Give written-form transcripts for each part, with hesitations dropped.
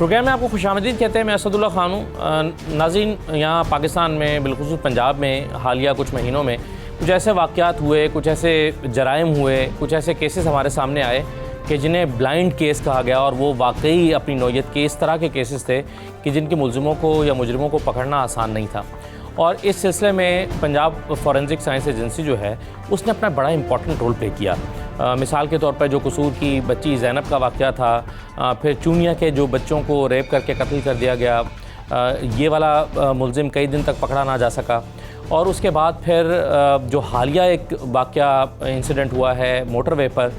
Programme में आपको खुशामदीद कहते हैं। मैं असदुल्ला खान हूँ। नाज़रीन, यहाँ पाकिस्तान में बिलखुसूस पंजाब में हालिया कुछ महीनों में कुछ ऐसे वाक़यात हुए, कुछ ऐसे जराइम हुए, कुछ ऐसे केसेस हमारे सामने आए कि जिन्हें ब्लाइंड केस कहा गया, और वो वाकई अपनी नौयत के इस तरह के केसेस थे कि जिनके मुलज़िमों को या मुजरिमों को पकड़ना आसान नहीं था। और इस सिलसिले में पंजाब फॉरेंसिक साइंस एजेंसी जो है उसने अपना बड़ा इंपॉर्टेंट रोल प्ले किया। मिसाल के तौर पर जो कसूर की बच्ची ज़ैनब का वाक़या था, फिर चूनिया के जो बच्चों को रेप करके कत्ल कर दिया गया, ये वाला मुलज़िम कई दिन तक पकड़ा ना जा सका। और उसके बाद फिर जो हालिया एक वाक़या इंसिडेंट हुआ है मोटरवे पर,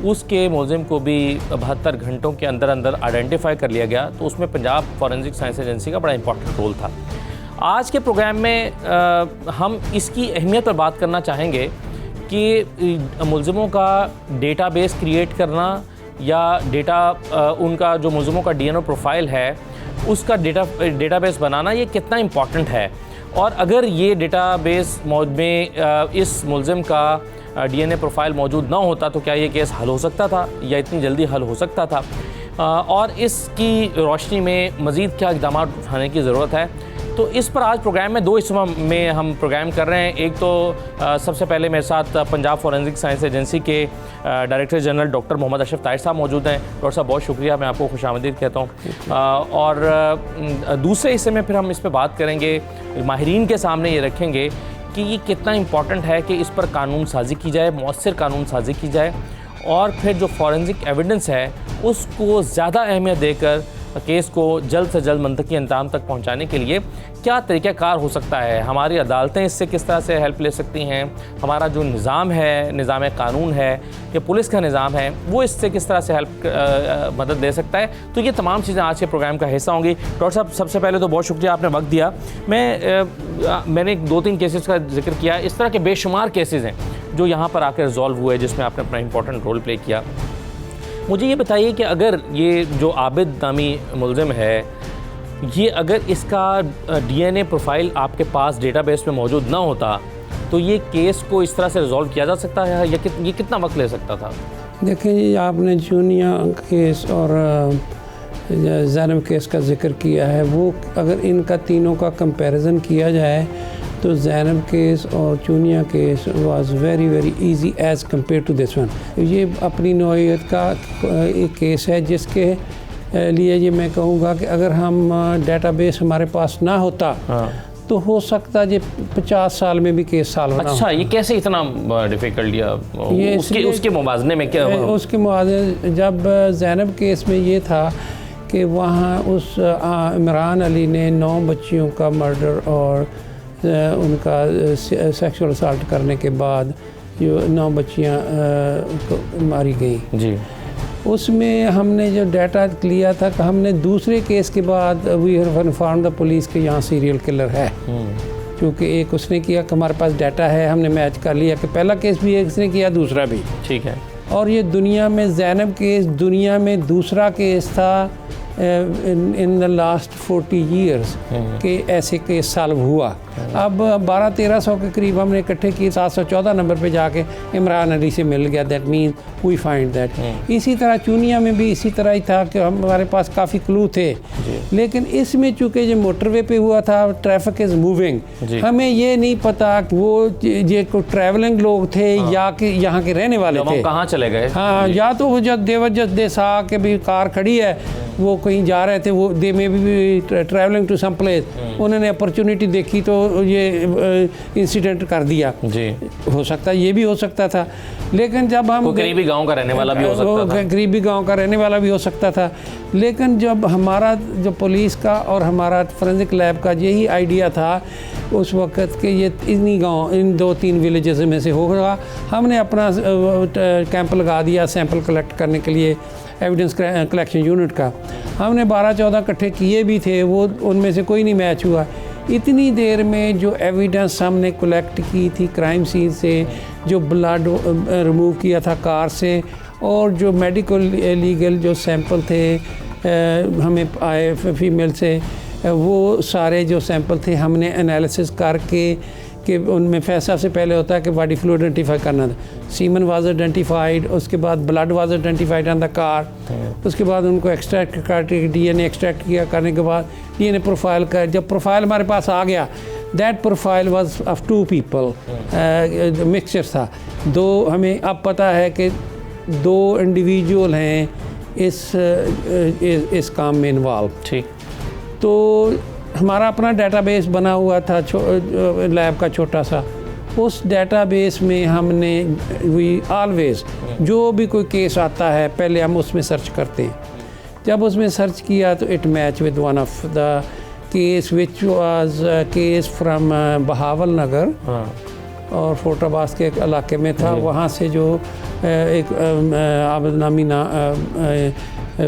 उसके मुलज़िम को भी 72 घंटों के अंदर अंदर आइडेंटिफाई कर लिया गया। तो उसमें पंजाब फॉरेंसिक साइंस एजेंसी का बड़ा इंपॉर्टेंट रोल था। आज के प्रोग्राम में हम इसकी अहमियत पर बात करना चाहेंगे कि मुलज़िमों का डेटाबेस क्रिएट करना या उनका जो मुलज़िमों का डीएनए प्रोफाइल है उसका डेटाबेस बनाना, ये कितना इम्पॉर्टेंट है। और अगर ये डेटाबेस में इस मुलज़िम का डीएनए प्रोफाइल मौजूद ना होता तो क्या ये केस हल हो सकता था या इतनी जल्दी हल हो सकता था, और इसकी रोशनी में मज़ीद क्या इक़दाम उठाने की ज़रूरत है। तो इस पर आज प्रोग्राम में दो हिस्सों में हम प्रोग्राम कर रहे हैं। एक तो सबसे पहले मेरे साथ पंजाब फॉरेंसिक साइंस एजेंसी के director general doctor Mohammad Ashraf Tahir sahab मौजूद हैं। डॉक्टर साहब, बहुत शुक्रिया, मैं आपको खुशामदीद कहता हूँ। और दूसरे हिस्से में फिर हम इस पर बात करेंगे, माहिरीन के सामने ये रखेंगे कि ये कितना इम्पॉर्टेंट है कि इस पर कानून साजी की जाए, मौसर कानून साजी की जाए, और फिर जो फॉरेंसिक एविडेंस है उसको ज़्यादा अहमियत देकर केस को जल्द से जल्द मंतकी अंजाम तक पहुंचाने के लिए क्या तरीक़ाकार हो सकता है। हमारी अदालतें इससे किस तरह से हेल्प ले सकती हैं, हमारा जो निज़ाम है, निज़ाम कानून है या पुलिस का निज़ाम है, वो इससे किस तरह से मदद दे सकता है। तो ये तमाम चीज़ें आज के प्रोग्राम का हिस्सा होंगी। डॉक्टर साहब, सबसे पहले तो बहुत शुक्रिया, आपने वक्त दिया। मैंने 2-3 केसेस का जिक्र किया, इस तरह के बेशुमार केसेस हैं जो यहाँ पर आकर रिजॉल्व हुए जिसमें आपने अपना इंपॉर्टेंट रोल प्ले किया। मुझे ये बताइए कि अगर ये जो आबिद नामी मुलज़िम है, ये अगर इसका डीएनए प्रोफाइल आपके पास डेटाबेस में मौजूद ना होता तो ये केस को इस तरह से रिजॉल्व किया जा सकता है या ये कितना वक्त ले सकता था? देखिए, आपने चूनिया केस और ज़ैनब केस का जिक्र किया है, वो अगर इनका तीनों का कंपैरिजन किया जाए तो ज़ैनब केस और Chunian case was very easy as compare to this one. ये अपनी नौइयत का एक केस है जिसके लिए ये मैं कहूँगा कि अगर हम डेटाबेस हमारे पास ना होता तो हो सकता है 50 साल में भी केस सॉल्व होना। अच्छा, ये कैसे इतना डिफ़िकल्ट या ये उसके मुवाज़ने में क्या? उसके मुवाज़ने जब ज़ैनब केस में ये था कि वहाँ उस इमरान अली ने 9 बच्चियों का मर्डर और उनका सेक्सुअल असल्ट करने के बाद जो 9 बच्चियाँ मारी गई जी, उसमें हमने जो डाटा लिया था कि हमने दूसरे केस के बाद we have informed the police के यहाँ सीरियल किलर है। क्योंकि एक उसने किया कि हमारे पास डाटा है, हमने मैच कर लिया कि पहला केस भी एक उसने किया, दूसरा भी, ठीक है। और ये दुनिया में ज़ैनब केस दुनिया में दूसरा केस था इन द लास्ट 40 ईयर्स के ऐसे केस सॉल्व हुआ। अब 1200-1300 के करीब हमने इकट्ठे किए, 714 नंबर पे जाके इमरान अली से मिल गया। That mean we find that. इसी तरह चूनिया में भी इसी तरह ही था कि हमारे पास काफ़ी क्लू थे, लेकिन इसमें चूँकि जो मोटरवे पे हुआ था, ट्रैफिक इज़ मूविंग, हमें ये नहीं पता वो ये को ट्रैवलिंग लोग थे या कि यहाँ के रहने वाले थे, कहाँ चले गए। हाँ, या तो वो जब दे सा के भी कार खड़ी है, वो कहीं जा रहे थे, वो दे में भी ट्रैवलिंग टू सम प्लेस, उन्होंने अपॉर्चुनिटी देखी तो ये इंसिडेंट कर दिया जी। हो सकता है, ये भी हो सकता था। लेकिन जब हम गरीबी गांव का रहने वाला भी हो सकता था, गरीबी गांव का रहने वाला भी हो सकता था। लेकिन जब हमारा जो पुलिस का और हमारा फोरेंसिक लैब का यही आइडिया था उस वक्त कि ये इन्हीं गाँव, इन 2-3 विलेजेस में से होगा, हमने अपना कैंप लगा दिया सैंपल कलेक्ट करने के लिए, एविडेंस कलेक्शन यूनिट का। हमने 12-14 इकट्ठे किए भी थे, वो उनमें से कोई नहीं मैच हुआ। इतनी देर में जो एविडेंस हमने कलेक्ट की थी क्राइम सीन से, जो ब्लड रिमूव किया था कार से, और जो मेडिकल लीगल जो सैंपल थे हमें आए फीमेल से, वो सारे जो सैंपल थे हमने एनालिसिस करके कि उनमें फैसला से पहले होता है कि बॉडी फ्लूइड आइडेंटिफाई करना था। सीमन वाज आइडेंटिफाइड, उसके बाद blood was identified on the car, उसके बाद उनको एक्सट्रैक्ट करके डीएनए एक्सट्रैक्ट किया, करने के बाद डीएनए प्रोफाइल कर, जब प्रोफाइल हमारे पास आ गया, that profile was of 2 people, mixture था। 2 हमें अब पता है कि 2 इंडिविजुअल हैं इस काम में इन्वॉल्व। ठीक। तो हमारा अपना डेटाबेस बना हुआ था लैब का छोटा सा। उस डेटाबेस में हमने वी ऑलवेज जो भी कोई केस आता है पहले हम उसमें सर्च करते हैं। जब उसमें सर्च किया तो it match with one of the case which was case from Bahawalnagar और फोर्टाबाद के एक इलाके में था। वहाँ से जो एक आबद नामी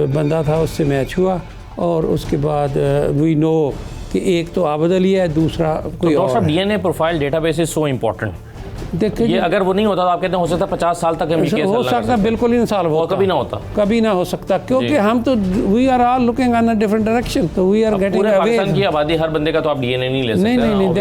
बंदा था उससे मैच हुआ और उसके बाद वी नो कि एक तो आबद अली है, दूसरा कोई और है। DNA profile database is so important. देखिए ये अगर वो नहीं होता तो आप कहते हैं हो सकता है 50 साल तक हम ये केस हो सकता, बिल्कुल ही सॉल्व होता, कभी ना होता, कभी ना हो सकता, क्योंकि हम तो we are all looking on a different direction, तो वी आर गेटिंग पूरे अवे। पाकिस्तान की आबादी हर बंदे का तो आप डीएनए नहीं ले सकते। नहीं,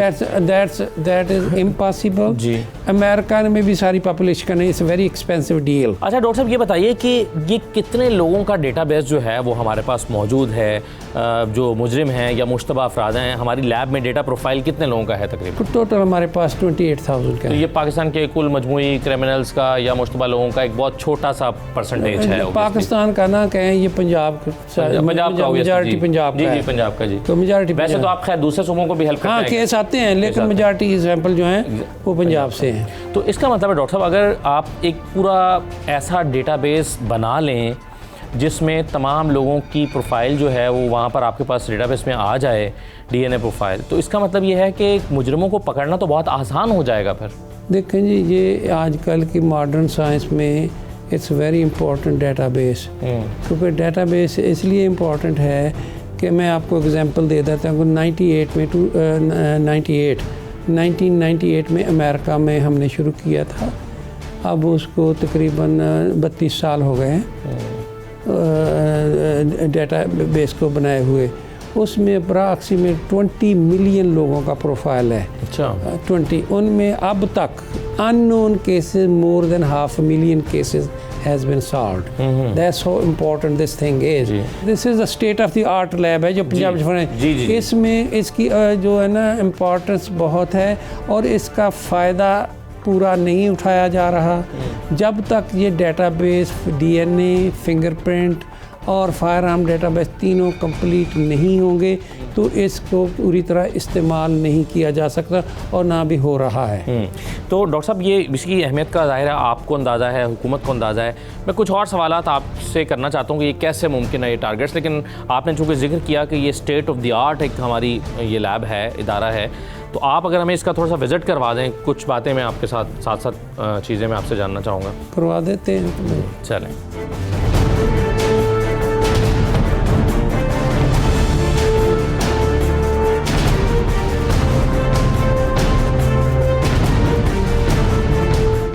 that is impossible ji. America में भी सारी पॉपुलेशन है, इट्स वेरी एक्सपेंसिव डील। अच्छा डॉक्टर साहब ये बताइए कि ये कितने लोगों का डेटाबेस जो है वो हमारे पास मौजूद है, जो मुजरिम हैं या मुश्तबा अफराद हैं, हमारी लैब में डेटा प्रोफाइल कितने लोगों का है तकरीबन? टोटल हमारे पास 28,000 का तो है। ये पाकिस्तान के कुल मजमूई क्रिमिनल्स का या मुश्तबा लोगों का एक बहुत छोटा सा परसेंटेज है। पाकिस्तान का ना कहें, ये पंजाब का मेजॉरिटी पंजाब का है। पंजाब का जी। तो मेजॉरिटी वैसे तो आप खैर दूसरे सूबों को भी हेल्प करते हैं। हाँ, केस आते हैं, लेकिन मेजॉरिटी सैंपल जो हैं वो पंजाब से हैं। तो इसका मतलब है डॉक्टर साहब, अगर आप एक पूरा ऐसा डेटाबेस बना लें जिसमें तमाम लोगों की प्रोफाइल जो है वो वहाँ पर आपके पास डेटाबेस में आ जाए, डीएनए प्रोफाइल, तो इसका मतलब ये है कि मुजरिमों को पकड़ना तो बहुत आसान हो जाएगा फिर। देखें जी, ये आजकल की मॉडर्न साइंस में इट्स वेरी इंपॉर्टेंट डेटाबेस। क्योंकि डेटाबेस इसलिए इम्पॉर्टेंट है कि मैं आपको एग्जांपल दे देता हूँ। 1998 में अमेरिका में हमने शुरू किया था, अब उसको तकरीबन 32 साल हो गए हैं डेटा बेस को बनाए हुए। उसमें अप्रॉक्सीमेट 20 मिलियन लोगों का प्रोफाइल है। अच्छा। 20, उनमें अब तक unknown cases more than 500,000 cases has been solved. That's how important this thing is. This is the state of the art lab है जो पंजाब में। इसमें इसकी जो है ना इम्पोर्टेंस बहुत है और इसका फ़ायदा पूरा नहीं उठाया जा रहा। जब तक ये डेटाबेस डीएनए, फिंगरप्रिंट और फायर आर्म डेटाबेस तीनों कंप्लीट नहीं होंगे तो इसको पूरी तरह इस्तेमाल नहीं किया जा सकता और ना भी हो रहा है। तो डॉक्टर साहब, ये इसकी अहमियत का ज़ाहिर है आपको अंदाज़ा है, हुकूमत को अंदाज़ा है। मैं कुछ और सवालात आपसे करना चाहता हूँ कि ये कैसे मुमकिन है ये टारगेट्स, लेकिन आपने चूँकि जिक्र किया कि ये स्टेट ऑफ द आर्ट एक हमारी ये लैब है, इदारा है, तो आप अगर हमें इसका थोड़ा सा विज़िट करवा दें, कुछ बातें मैं आपके साथ चीज़ें मैं आपसे जानना चाहूँगा। करवा देते हैं। चलें।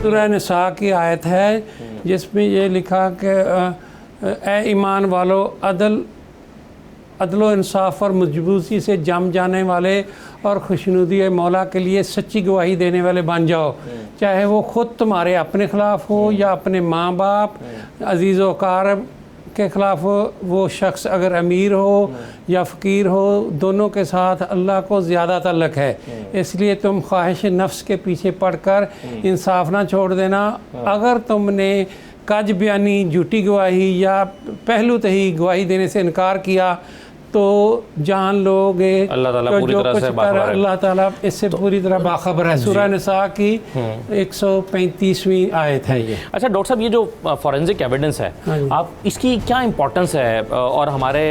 सूरह निसा की आयत है जिसमें ये लिखा कि ए ईमान वालो, अदलो इंसाफ और मजबूती से जम जाने वाले और खुशनुदी मौला के लिए सच्ची गवाही देने वाले बन जाओ, चाहे वो ख़ुद तुम्हारे अपने ख़िलाफ़ हो या अपने माँ बाप, अजीज़ व कारब के ख़िलाफ़ हो। वो शख्स अगर अमीर हो या फ़कीर हो, दोनों के साथ अल्लाह को ज़्यादा तल्लक है, इसलिए तुम ख्वाहिश नफ्स के पीछे पड़कर इंसाफ ना छोड़ देना। अगर तुमने कज बयानी, झूठी गवाही या पहलू तही गवाही देने से इनकार किया तो जान लोगे अल्लाह ताला पूरी तरह से बाखबर है। अल्लाह ताला इससे पूरी तरह बाखबर है। सूरह निसा की 135वीं आयत है ये। अच्छा डॉक्टर साहब, ये जो फॉरेंसिक एविडेंस है, आप इसकी क्या इंपॉर्टेंस है और हमारे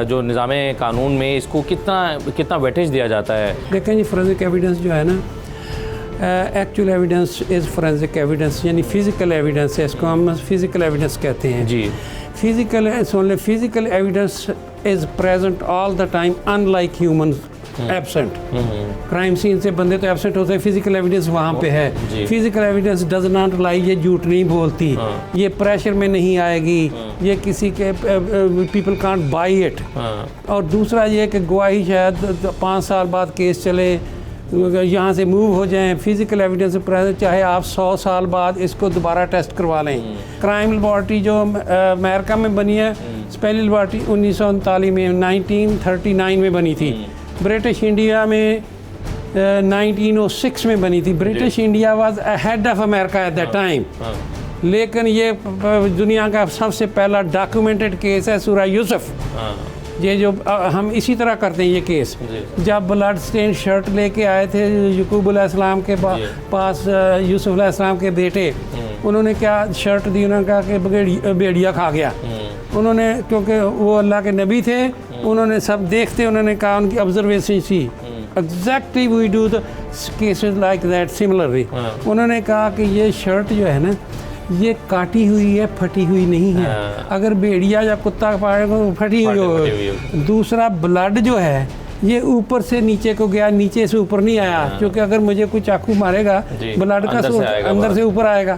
जो निज़ाम कानून में इसको कितना वेटेज दिया जाता है? देखें जी, फॉरेंसिक एविडेंस जो है ना, actual evidence is forensic evidence, यानी फ़िज़िकल एविडेंस है, इसको हम फ़िज़िकल एविडेंस कहते हैं जी। Physical evidence is present all the time, unlike human absent. Crime scene से बंदे तो एब्सेंट होते हैं, फिजिकल एविडेंस वहाँ पे है। Physical evidence does not lie, ये झूठ नहीं बोलती, ये प्रेशर में नहीं आएगी, ये किसी के पीपल कांट बाई इट। और दूसरा ये कि गवाही शायद 5 साल बाद केस चले, यहाँ से मूव हो जाएं, फिजिकल एविडेंस प्रेजेंट, चाहे आप 100 साल बाद इसको दोबारा टेस्ट करवा लें। क्राइम लेबॉर्ट्री जो अमेरिका में बनी है, पहली लेबॉर्ट्री 1939 में 1939 में बनी थी। ब्रिटिश इंडिया में 1906 में बनी थी। British India was ahead of America at that time. लेकिन ये दुनिया का सबसे पहला डॉक्यूमेंटेड केस है सूरा यूसुफ। ये जो हम इसी तरह करते हैं ये केस। जब ब्लड स्टेन शर्ट लेके आए थे याकूब अलैहिस्सलाम के पास यूसुफ अलैहिस्सलाम के बेटे, उन्होंने क्या शर्ट दी, उन्होंने कहा कि भेड़िया खा गया। उन्होंने, क्योंकि वो अल्लाह के नबी थे, उन्होंने सब देखते, उन्होंने कहा, उनकी ऑब्जर्वेशन थी exactly we do the cases like that similarly. उन्होंने कहा कि ये शर्ट जो है ना, ये काटी हुई है, फटी हुई नहीं है। अगर भेड़िया या कुत्ता पाएगा तो फटी हुई हो। दूसरा, ब्लड जो है ये ऊपर से नीचे को गया, नीचे से ऊपर नहीं आया, क्योंकि अगर मुझे कोई चाकू मारेगा ब्लड का अंदर से ऊपर आएगा,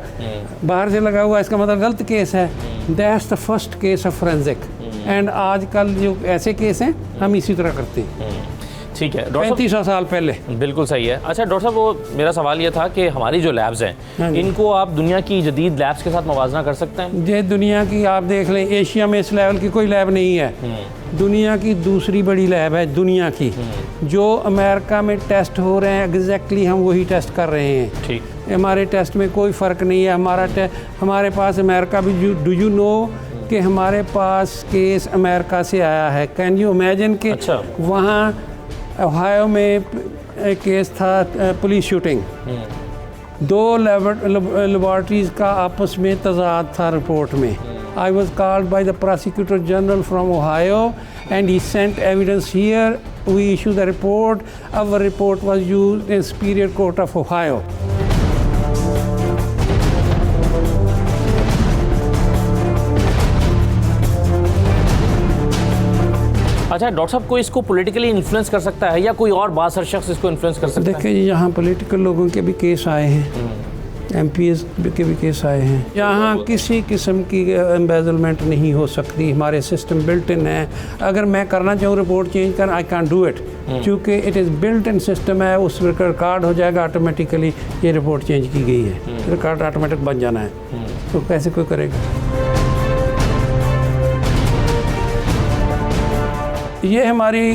बाहर से लगा हुआ, इसका मतलब गलत केस है। That's the first case of forensic. And आजकल जो ऐसे केस हैं हम इसी तरह करते हैं। ठीक है डॉक्टर साहब, 3500 साल पहले। बिल्कुल सही है। अच्छा डॉक्टर साहब, वो मेरा सवाल ये था कि हमारी जो लैब्स हैं, इनको आप दुनिया की जदीद लैब्स के साथ मुवाजना कर सकते हैं? ये दुनिया की आप देख लें, एशिया में इस लेवल की कोई लैब नहीं है। दुनिया की दूसरी बड़ी लैब है दुनिया की। जो अमेरिका में टेस्ट हो रहे हैं एग्जैक्टली हम वही टेस्ट कर रहे हैं। ठीक, हमारे टेस्ट में कोई फ़र्क नहीं है। हमारे पास अमेरिका भी, डू यू नो कि हमारे पास केस अमेरिका से आया है? कैन यू इमेजिन कि वहाँ ओहायो में केस था पुलिस शूटिंग, 2 लेबॉर्ट्रीज़ का आपस में तजाद था रिपोर्ट में। I was called by the prosecutor general from Ohio and he sent evidence here, we issue the report, our report was used in superior court of Ohio. अच्छा doctor sahab, कोई इसको politically influence कर सकता है या कोई और बासर शख्स इसको इन्फ्लुएंस कर सकता है? देखिए, यहाँ पॉलिटिकल लोगों के भी केस आए हैं, MPs के भी केस आए हैं। यहाँ किसी किस्म की एम्बेजलमेंट नहीं हो सकती, हमारे सिस्टम बिल्ट इन है। अगर मैं करना चाहूँ रिपोर्ट चेंज कर, आई कैन डू इट, क्योंकि it is built in system है। उस रिकॉर्ड हो जाएगा ऑटोमेटिकली, ये रिपोर्ट चेंज की गई है, रिकॉर्ड ऑटोमेटिक बन जाना है। तो कैसे कोई करेगा? ये हमारी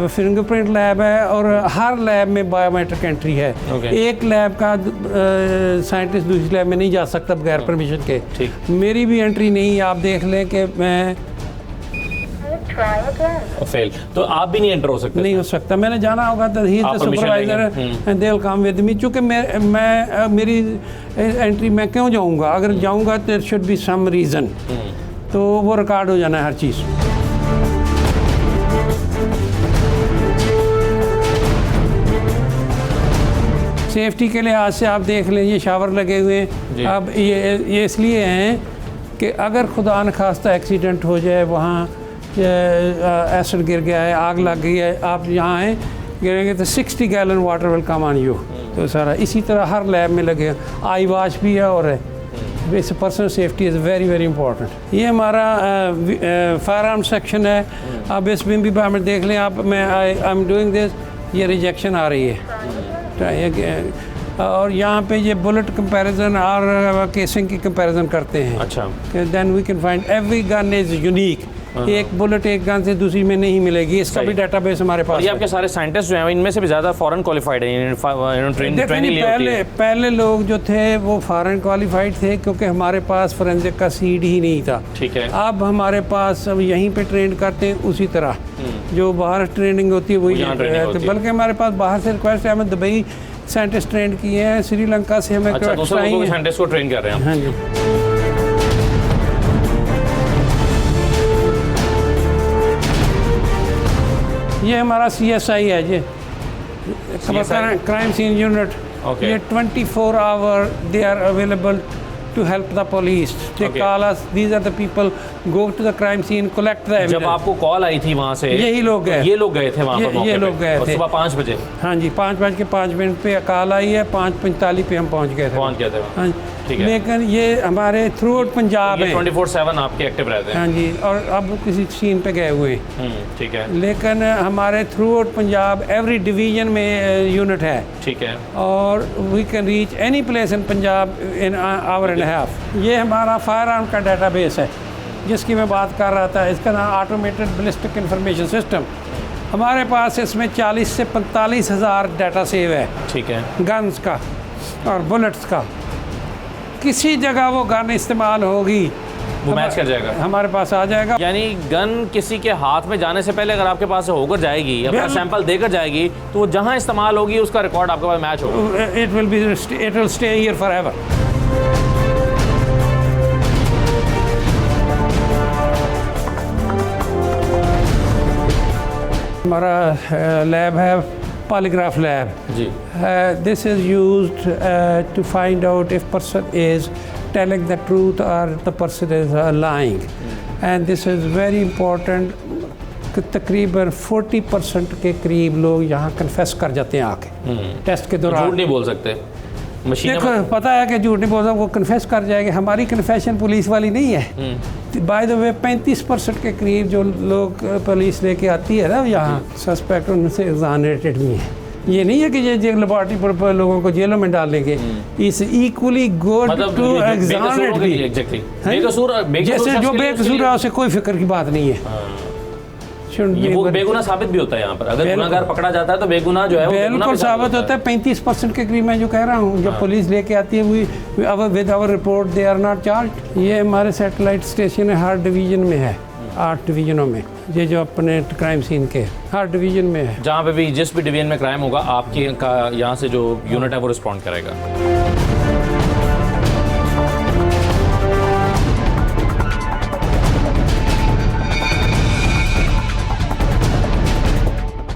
फिंगरप्रिंट लैब है और हर लैब में बायोमेट्रिक एंट्री है। एक लैब का साइंटिस्ट दूसरी लैब में नहीं जा सकता बगैर परमिशन के। मेरी भी एंट्री नहीं है। आप देख लें कि मैं फेल, तो आप भी नहीं एंटर हो सकते? नहीं हो सकता। मैंने जाना होगा तो he is the supervisor and they will come with me. चूँकि मैं मेरी एंट्री मैं क्यों जाऊँगा? अगर जाऊँगा there should be some reason, तो वो रिकॉर्ड हो जाना है हर चीज़। सेफ्टी के लिहाज से आप देख लें, ये शावर लगे हुए हैं। अब ये इसलिए हैं कि अगर खुदा न खास्ता एक्सीडेंट हो जाए, वहाँ एसिड गिर गया है, आग लग गई है, आप यहाँ हैं गिरेंगे तो 60 gallon water will come on you. तो सारा इसी तरह हर लैब में लगे। आई वॉश भी है और वैसे personal safety is very very important. ये हमारा फायर आर्म सेक्शन है। अब इसमें भी हमें देख लें आप, मैं आई एम डूइंग दिस, ये रिजेक्शन आ रही है। और यहाँ पे ये बुलेट कंपैरिजन और केसिंग की कंपैरिजन करते हैं। अच्छा, then we can find every gun is unique. एक बुलेट एक गन से दूसरी में नहीं मिलेगी। इसका भी डाटाबेस हमारे पास। ये आपके सारे साइंटिस्ट जो हैं, इनमें से भी ज़्यादा फॉरेन क्वालिफाइड हैं, पहले लोग जो थे वो फॉरेन क्वालिफाइड थे, क्योंकि हमारे पास फोरेंसिक का सीड ही नहीं था। ठीक है। अब हमारे पास अब यहीं पे ट्रेन करते हैं उसी तरह जो बाहर ट्रेनिंग होती है वही। बल्कि हमारे पास बाहर से रिक्वेस्ट है, हमें दुबई साइंटिस्ट ट्रेन किए हैं, श्रीलंका से हमें साइंटिस्ट को ट्रेन कर रहे हैं। हाँ जी। ये हमारा CSI है, ये क्राइम सीन यूनिट। ये 24 hour they are available to help the police. They call us. These are the people go to the crime scene, collect the evidence. जब आपको कॉल आई थी वहाँ से, यही लोग गए। ये लोग गए थे वहाँ पर? ये लोग गए थे सुबह 5 बजे। हाँ जी, 5:05 पे कॉल आई है, 5:45 पे हम पहुँच गए थे। हाँ, ठीक है। लेकिन ये हमारे थ्रू आउट पंजाब ये है। 24/7 आपके एक्टिव रहते हैं। हाँ जी, और अब किसी सीन पे गए हुए हैं। ठीक है, लेकिन हमारे throughout Punjab every division में यूनिट है, ठीक है। और we can reach any place in Punjab in hour and half. ये हमारा फायर आर्म का डाटाबेस है जिसकी मैं बात कर रहा था। इसका नाम ऑटोमेटेड बैलिस्टिक इंफॉर्मेशन सिस्टम। हमारे पास इसमें 40 से 45 हज़ार डाटा सेव है, ठीक है। गन्स का और बुलेट्स का। किसी जगह वो गन इस्तेमाल होगी वो मैच कर जाएगा, हमारे पास आ जाएगा। यानी गन किसी के हाथ में जाने से पहले अगर आपके पास से होकर जाएगी, अपना सैंपल देकर जाएगी, तो वो जहां इस्तेमाल होगी उसका रिकॉर्ड आपके पास मैच होगा। It will stay here forever. हमारा लैब है पॉलीग्राफ लैब जी। This is used to find out if person is telling the truth और the person is lying, and this is very important. तकरीबन 40% के करीब लोग यहाँ कन्फेस कर जाते हैं आके टेस्ट के दौरान। झूठ नहीं बोल सकते, मशीन देखो पता है कि झूठ नहीं बोल सकता, वो कन्फेस कर जाएंगे। हमारी कन्फेशन पुलिस वाली नहीं है। बाय द वे 35% के करीब जो लोग पुलिस लेके आती है ना यहाँ, सस्पेक्ट उनसे एग्जानरेटेड भी हैं। ये नहीं है कि ये जेल लेबॉर्टरी पर लोगों को जेलों में डालेंगे। इस इक्वली गुड टू एग्जानरेट भी। जैसे जो बेकसूर है उसे कोई फिक्र की बात नहीं है। वो बेगुनाह साबित भी होता है यहाँ पर। अगर गुनाहगार पकड़ा जाता है तो बेगुनाह जो है वो बिल्कुल साबित होता है। 35% के करीब मैं जो कह रहा हूँ, जब पुलिस लेके आती है with our report they are not charge. ये हमारे सैटेलाइट स्टेशन है, हर डिवीजन में है, 8 डिवीजनों में। ये जो अपने क्राइम सीन के हर डिवीजन में है। जहाँ पे भी जिस भी डिवीजन में क्राइम होगा आपके का यहाँ से जो यूनिट है वो रिस्पॉन्ड करेगा।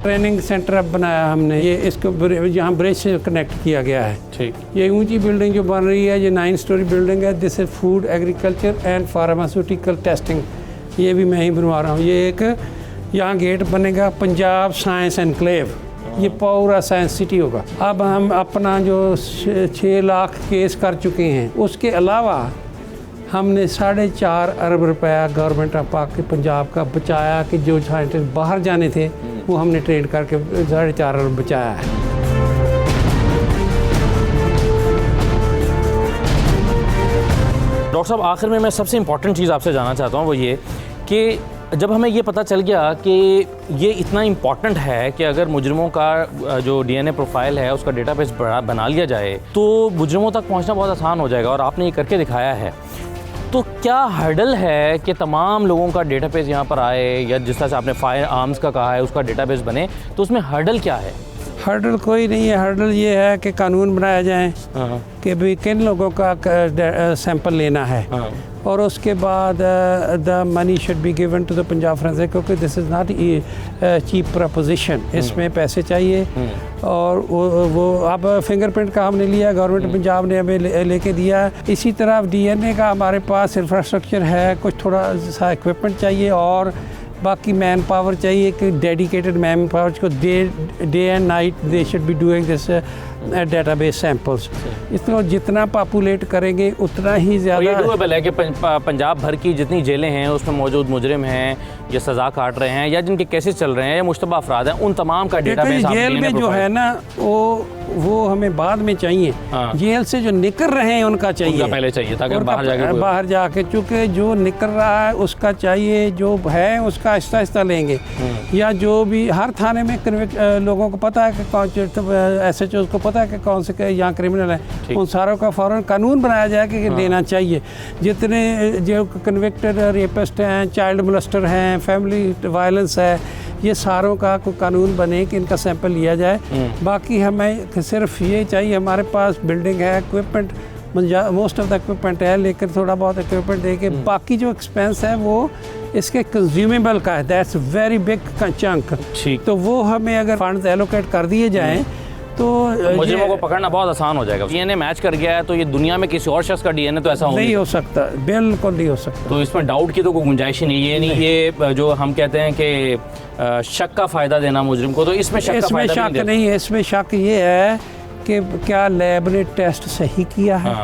ट्रेनिंग सेंटर अब बनाया हमने। ये इसको यहाँ ब्रिज से कनेक्ट किया गया है। ठीक। ये ऊंची बिल्डिंग जो बन रही है, ये 9 स्टोरी बिल्डिंग है। This is food agriculture and pharmaceutical testing. ये भी मैं ही बनवा रहा हूँ। ये एक यहाँ गेट बनेगा पंजाब साइंस एनक्लेव। ये पूरा साइंस सिटी होगा। अब हम अपना जो 6 लाख केस कर चुके हैं, उसके अलावा हमने 4.5 अरब रुपया गवर्नमेंट ऑफ पंजाब का बचाया कि जो साइंटिस्ट बाहर जाने थे वो हमने ट्रेन करके 4.5 अरब बचाया है। डॉक्टर साहब, आखिर में मैं सबसे इम्पॉर्टेंट चीज़ आपसे जानना चाहता हूँ वो ये कि जब हमें ये पता चल गया कि ये इतना इम्पॉर्टेंट है कि अगर मुजरिमों का जो डीएनए प्रोफाइल है उसका डेटाबेस बना लिया जाए तो मुजरिमों तक पहुँचना बहुत आसान हो जाएगा, और आपने ये करके दिखाया है। तो क्या हर्डल है कि तमाम लोगों का डेटाबेस यहाँ पर आए, या जिस तरह से आपने फायर आर्म्स का कहा है उसका डेटाबेस बने, तो उसमें हर्डल क्या है? हर्डल कोई नहीं है। हर्डल ये है कि कानून बनाया जाए कि भाई किन लोगों का सैंपल लेना है, और उसके बाद the money should be given to the Punjab forensic, क्योंकि this is not cheap proposition. इसमें पैसे चाहिए, और वो अब फिंगरप्रिंट का हमने लिया, गवर्नमेंट पंजाब ने हमें लेके दिया। इसी तरह डीएनए का हमारे पास इंफ्रास्ट्रक्चर है, कुछ थोड़ा सा इक्विपमेंट चाहिए, और बाकी मैन पावर चाहिए कि डेडिकेटेड मैन पावर को day and night they should be doing this database samples. इसको जितना पॉपुलेट करेंगे उतना ही ज़्यादा। ये डूएबल है कि पंजाब भर की जितनी जेलें हैं उसमें मौजूद मुजरिम हैं या सज़ा काट रहे हैं या जिनके केसेस चल रहे हैं या मुश्तबा अफराद हैं, उन तमाम का डेटाबेस जेल में जो है ना वो हमें बाद में चाहिए। जेल से जो निकल रहे हैं उनका चाहिए, पहले चाहिए ताकि बाहर जाके चूँकि जो निकल रहा है उसका चाहिए, जो है उसका आहिस्ता आहिस्ता लेंगे। या जो भी हर थाने में लोगों को पता है कि कौन SHO को पता है कि कौन से यहाँ क्रिमिनल है, उन सारों का फ़ौरन कानून बनाया जाए कि लेना चाहिए। जितने जो कन्विक्टेड रेपिस्ट हैं, चाइल्ड मोलेस्टर हैं, फैमिली वायलेंस है, ये सारों का कोई कानून बने कि इनका सैंपल लिया जाए। बाकी हमें सिर्फ ये चाहिए, हमारे पास बिल्डिंग है, equipment most of the equipment है, लेकिन थोड़ा बहुत इक्विपमेंट दे के बाकी जो एक्सपेंस है वो इसके कंज्यूमेबल का है। That's very big chunk. तो वो हमें अगर फंड एलोकेट कर दिए जाएँ तो मुजरिमों को पकड़ना बहुत आसान हो जाएगा। डीएनए मैच कर गया है तो ये दुनिया में किसी और शख्स का डीएनए तो ऐसा नहीं हो सकता, बिल्कुल नहीं हो सकता। तो इसमें डाउट की तो कोई गुंजाइश ही नहीं है। नहीं, ये जो हम कहते हैं कि शक का फ़ायदा देना मुजरिम को, तो इसमें शक का फ़ायदा नहीं है। इसमें शक ये है कि क्या लैब ने टेस्ट सही किया है,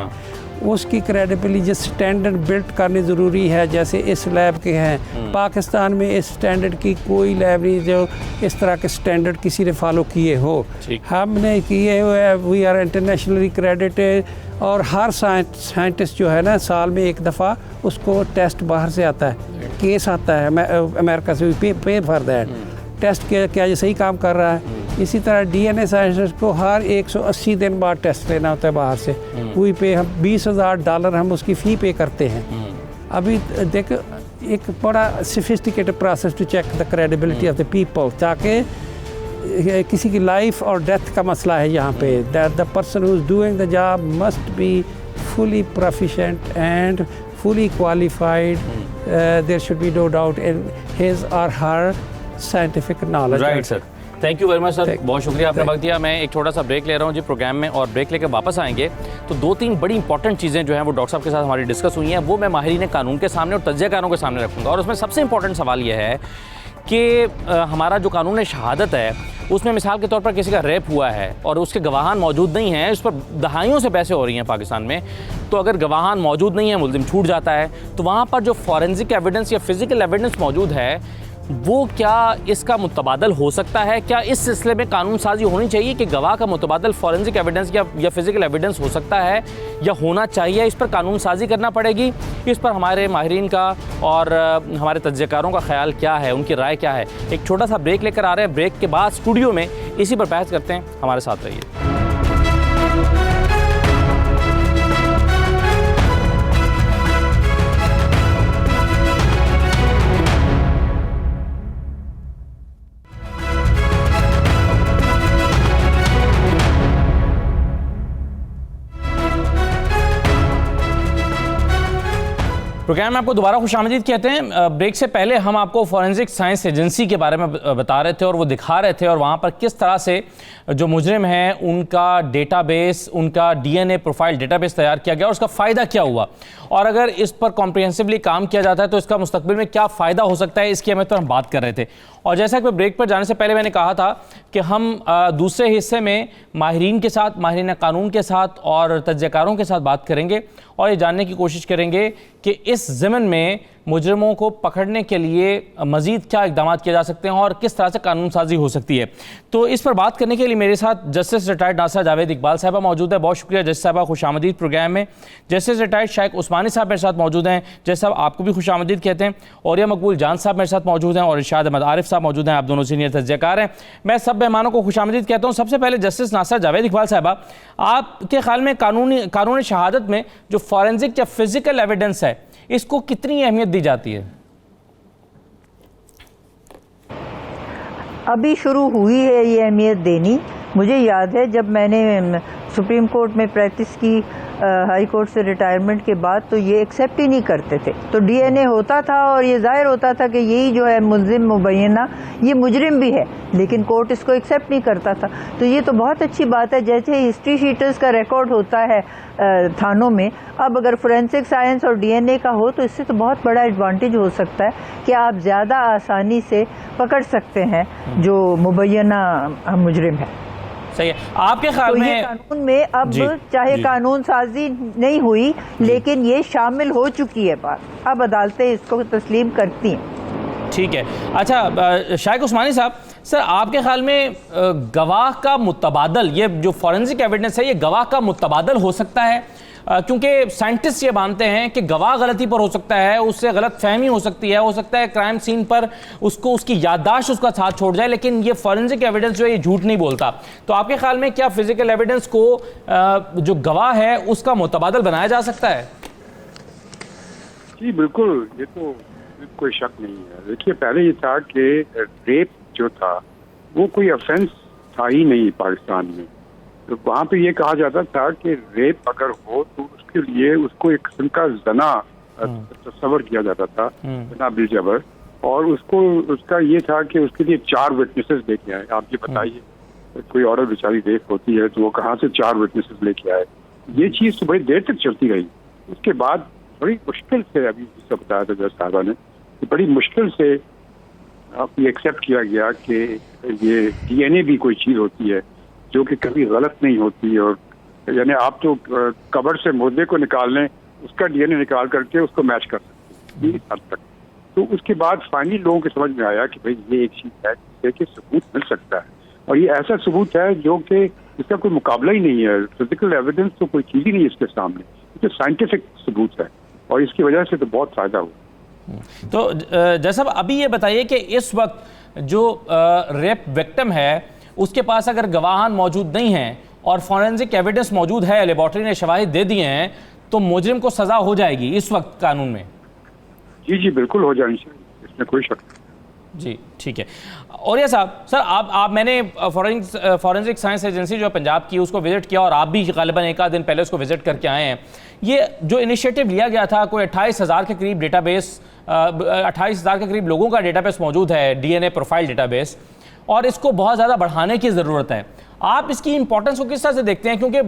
उसकी क्रेडिबिलिटी जो स्टैंडर्ड बिल्ट करने ज़रूरी है, जैसे इस लैब के हैं। पाकिस्तान में इस स्टैंडर्ड की कोई लैब नहीं जो इस तरह के स्टैंडर्ड किसी ने फॉलो किए हो। हमने किए हुए, वी आर इंटरनेशनली क्रेडिटेड, और हर साइंटिस्ट जो है ना साल में एक दफ़ा उसको टेस्ट बाहर से आता है, केस आता है अमेरिका से, पे फॉर दैट टेस्ट क्या ये सही काम कर रहा है। इसी तरह DNA साइंटिस्ट को हर 180 दिन बाद टेस्ट लेना होता है बाहर से। कोई पे हम $20,000 हम उसकी फ़ी पे करते हैं। अभी देख, एक बड़ा sophisticated process to check the credibility of the people, ताकि किसी की लाइफ और डेथ का मसला है यहाँ पे। That the person who is doing the job must be fully proficient and fully qualified. There should be no doubt in his or her scientific knowledge. Right, sir. Thank you very much sir, बहुत शुक्रिया आपने वक्त दिया। मैं एक छोटा सा break ले रहा हूँ जी प्रोग्राम में, और ब्रेक लेकर वापस आएंगे तो 2-3 बड़ी इंपॉर्टेंट चीज़ें जो हैं वो डॉक्टर साहब के साथ हमारी डिस्कस हुई हैं, वो मैं माहिरीन कानून के सामने और तज्ज़ियाकारों के सामने रखूँगा। और उसमें सबसे इंपॉर्टेंट सवाल ये है कि हमारा जो कानून शहादत है उसमें मिसाल के तौर पर किसी का रेप हुआ है और उसके गवाहान मौजूद नहीं हैं, इस पर दहाइयों से पैसे हो रही हैं पाकिस्तान में, तो अगर गवाहान मौजूद नहीं है, मुल्ज़िम छूट जाता है, तो वहाँ पर जो फॉरेंसिक एविडेंस या फिज़िकल एविडेंस मौजूद है वो क्या इसका मुतबादल हो सकता है? क्या इस सिलसिले में कानून साजी होनी चाहिए कि गवाह का मुतबादल फॉरेंसिक एविडेंस या फिज़िकल एविडेंस हो सकता है या होना चाहिए? इस पर कानून साजी करना पड़ेगी। इस पर हमारे माहिरीन का और हमारे तज्ज़ियाकारों का ख्याल क्या है, उनकी राय क्या है? एक छोटा सा ब्रेक लेकर आ रहे हैं, ब्रेक के बाद स्टूडियो में इसी पर बहस करते हैं। हमारे साथ रहिए। प्रोग्राम में आपको दोबारा खुशामदीद कहते हैं। ब्रेक से पहले हम आपको फॉरेंसिक साइंस एजेंसी के बारे में बता रहे थे और वो दिखा रहे थे, और वहाँ पर किस तरह से जो मुजरिम हैं उनका डेटाबेस, उनका DNA प्रोफाइल डेटाबेस तैयार किया गया और उसका फ़ायदा क्या हुआ, और अगर इस पर कॉम्प्रिहेंसिवली काम किया जाता है तो इसका मुस्तकबिल में क्या फ़ायदा हो सकता है, इसकी अहमियत पर हम बात कर रहे थे। और जैसा कि ब्रेक पर जाने से पहले मैंने कहा था कि हम दूसरे हिस्से में माहिरीन के साथ, माहिरीन कानून के साथ और तज्ज़ियाकारों के साथ बात करेंगे और ये जानने की कोशिश करेंगे कि इस ज़मन में मुजरिमों को पकड़ने के लिए मज़ीद क्या इक़दाम किए जा सकते हैं और किस तरह से कानून साजी हो सकती है। तो इस पर बात करने के लिए मेरे साथ जस्टिस रिटायर्ड नासिरा जावेद इकबाल साहबा मौजूद है। बहुत शुक्रिया जस्टिस साहबा, खुशामदीद प्रोग्राम में। जस्टिस रिटायर्ड शेख उस्मानी साहब मेरे साथ मौजूद हैं। जस्टिस साहब आपको भी खुशामदीद कहते हैं। और यह मकबूल जान साहब मेरे साथ मौजूद हैं और इरशाद अहमद आरिफ साहब मौजूद हैं। आप दोनों सीनियर तज्ज़ियाकार हैं। मैं सब मेहमानों को खुशामदीद कहता हूँ। सबसे पहले जस्टिस नासिरा जावेद इकबाल साहबा, आपके ख्याल में कानूनी शहादत में जो फॉरेंसिक या फिज़िकल एविडेंस है इसको कितनी अहमियत दी जाती है? अभी शुरू हुई है ये अहमियत देनी। मुझे याद है जब मैंने सुप्रीम कोर्ट में प्रैक्टिस की हाई कोर्ट से रिटायरमेंट के बाद, तो ये एक्सेप्ट ही नहीं करते थे। तो DNA होता था और ये जाहिर होता था कि यही जो है मुल्जिम मुबैना ये मुजरिम भी है, लेकिन कोर्ट इसको एक्सेप्ट नहीं करता था। तो ये तो बहुत अच्छी बात है। जैसे हिस्ट्री शीटर्स का रिकॉर्ड होता है थानों में, अब अगर फोरेंसिक साइंस और DNA का हो तो इससे तो बहुत बड़ा एडवांटेज हो सकता है कि आप ज़्यादा आसानी से पकड़ सकते हैं जो मुबैना मुजरिम है। सही है। आपके ख्याल तो में ये कानून में अब चाहे कानून साजी नहीं हुई, लेकिन ये शामिल हो चुकी है बात, अब अदालतें इसको तस्लीम करती हैं। ठीक है। अच्छा शेख उस्मानी साहब, सर आपके ख्याल में गवाह का मुतबादल, ये जो फॉरेंसिक एविडेंस है ये गवाह का मुतबादल हो सकता है? क्योंकि साइंटिस्ट ये मानते हैं कि गवाह गलती पर हो सकता है, उससे गलत फहमी हो सकती है, हो सकता है क्राइम सीन पर उसको उसकी याददाश्त उसका साथ छोड़ जाए, लेकिन ये फॉरेंसिक एविडेंस जो है ये झूठ नहीं बोलता। तो आपके ख्याल में क्या फिजिकल एविडेंस को जो गवाह है उसका मुतबादल बनाया जा सकता है? जी बिल्कुल, ये तो कोई शक नहीं है। देखिए पहले ये था कि रेप जो था वो कोई ऑफेंस था ही नहीं पाकिस्तान में। तो वहाँ पे ये कहा जाता था कि रेप अगर हो तो उसके लिए उसको एक किस्म का जना तस्वर किया जाता था, जना बिलजबर, और उसको उसका ये था कि उसके लिए 4 विटनेसेस लेके आए। आप ये बताइए, कोई औरत बेचारी रेप होती है तो वो कहाँ से 4 विटनेसेस लेके आए? ये चीज़ तो बड़ी देर तक चलती रही। उसके बाद बड़ी मुश्किल से, अभी जिससे बताया था जज साहबा ने, बड़ी मुश्किल से ये एक्सेप्ट किया गया कि ये DNA भी कोई चीज़ होती है जो कि कभी गलत नहीं होती और यानी आप तो कब्र से मुर्दे को निकाल लें, उसका डीएनए निकाल करके उसको मैच कर सकते हैं इस हद तक। तो उसके बाद फाइनली लोगों को समझ में आया कि भाई ये एक चीज़ है जिससे सबूत मिल सकता है, और ये ऐसा सबूत है जो कि इसका कोई मुकाबला ही नहीं है। फिजिकल एविडेंस तो कोई चीज़ ही नहीं है इसके सामने, ये तो साइंटिफिक सबूत है, और इसकी वजह से तो बहुत फ़ायदा हुआ। तो जैसा अभी ये बताइए कि इस वक्त जो रेप विक्टिम है उसके पास अगर गवाहान मौजूद नहीं हैं और फॉरेंसिक एविडेंस मौजूद है, लेबॉर्ट्री ने शवाहिद दे दिए हैं, तो मुजरिम को सजा हो जाएगी इस वक्त कानून में? जी जी बिल्कुल हो जानी चाहिए, इसमें कोई शक नहीं। जी ठीक है। और ये साहब सर आप मैंने फॉरेंसिक साइंस एजेंसी जो पंजाब की उसको विजिट किया, और आप भी गालिबन एक आध दिन पहले उसको विजिट करके आए हैं। ये जो इनिशिएटिव लिया गया था, कोई 28,000 के करीब डेटाबेस, 28,000 के करीब लोगों का डेटाबेस मौजूद है, डीएनए प्रोफाइल डेटाबेस, और इसको बहुत ज़्यादा बढ़ाने की ज़रूरत है। आप इसकी इंपॉर्टेंस को किस तरह से देखते हैं? क्योंकि